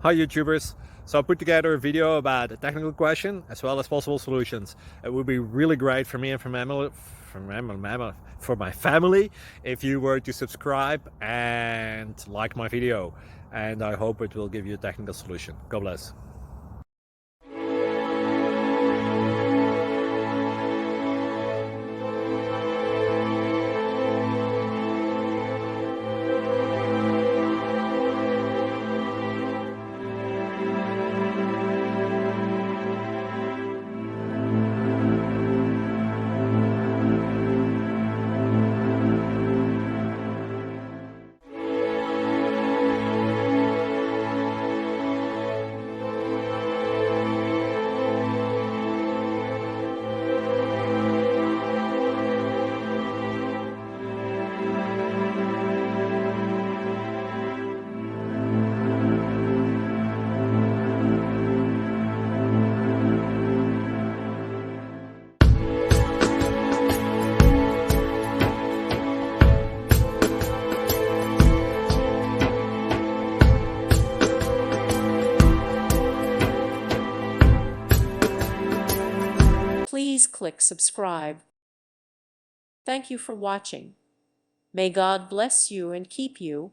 Hi YouTubers! So I put together a video about a technical question as well as possible solutions. It would be really great for me and for my family if you were to subscribe and like my video, and I hope it will give you a technical solution. God bless. Please click subscribe. Thank you for watching. May God bless you and keep you.